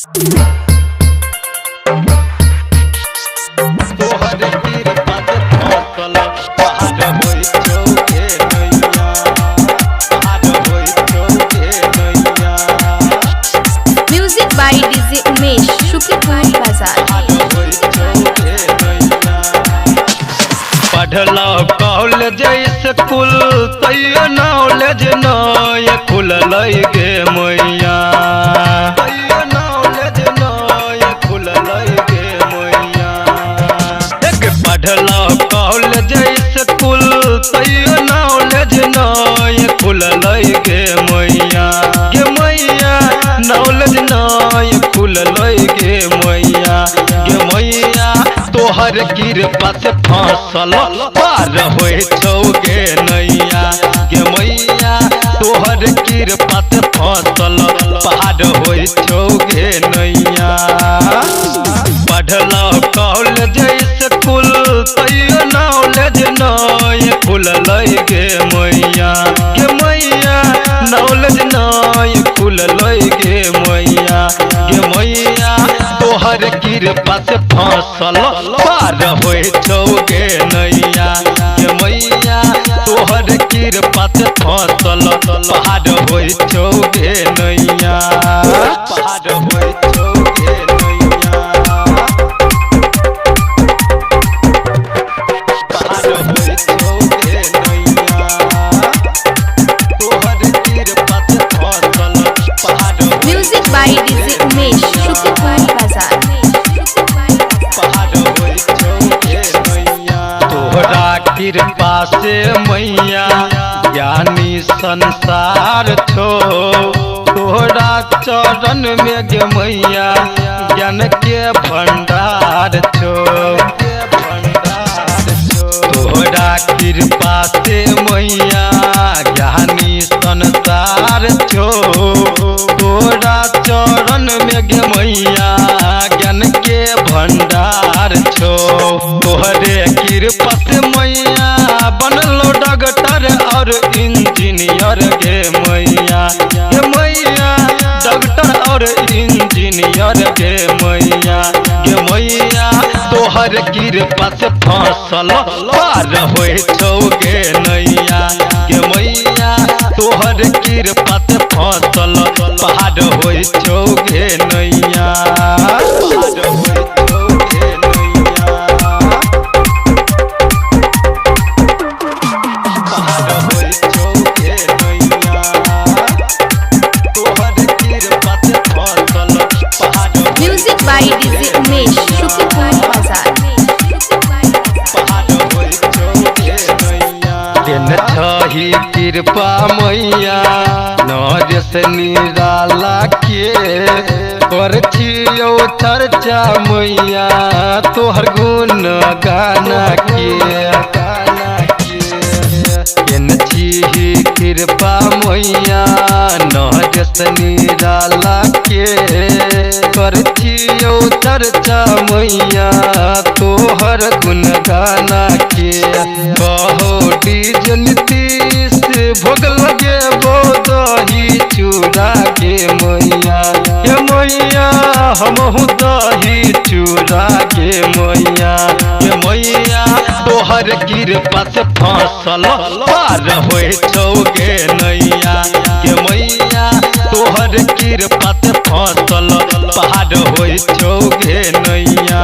Music by DJ Umesh शुक्रिया बाजार। पढ़ला कॉलेज स्कूल तैयो नॉलेज नय खुलल गे मैया, तैयो नॉलेज नय खुलल गे मैया। एक पढ़ला कॉलेज स्कूल तैयो नॉलेज नय खुलल गे मैया, गे मैया नॉलेज नय खुलल गे मैया, गे मैया तोहर कृपा से फसल पार होय छौ गे नैया, गे मैया तोहर कृपा से फसल पार होय छौ गे नैया। पढ़ला कॉलेज स्कूल तैयो नॉलेज नय खुलल गे मैया, गे मैया नॉलेज नय खुलल गे मैया, गे मैया तोहर कृपा से फसल पार होय छौ गे नैया, गे मैया तोहर कृपा से फसल पार होय छौ गे नैया, पार होय छौ गे नैया, पार होय छौ गे नैया। तोहर कृपा से फसल पार म्यूजिक बाय डीजे उमेश शुक्रिया बाजार। तोहरा कृपा से मैया ज्ञानी संसार छो, तोहरा चरण में गे मैया ज्ञान के भंडार छो, तोहरा कृपा से मैया ज्ञानी संसार छो, तोहरा चरण में गे मैया ज्ञान के भंडार छो। तोहरे कृपा से मैया बनलो डॉक्टर और इंजीनियर गे मैया, गे मैया डॉक्टर और इंजीनियर गे मैया, गे मैया तोहर कृपा से फसल पार होय छौ गे नैया, गे मैया तोहर कृपा से फसल पार होय छौ गे नैया, पार होय छौ गे नैया, पार होय छौ गे नैया। तोहर कृपा से फसल पार म्यूजिक बाय डीजे उमेश शुक्रिया बाजार। छही कृपा मैया नरेश निराला के कर छियौ चर्चा मैया तोहर गुण गाना के, छिही कृपा मैया नरेश निराला के कर छियौ चर्चा मैया तोहर गुण गाना के। कहो डीजे नीतीश भोग लगे दही चूड़ा के मैया, ये मैया हमहु दही चूड़ा के मैया, ये मैया तोहर कृपा से फसल पार होय छौ गे नैया, ये मैया तोहर कृपा से फसल पार होय छौ गे नैया।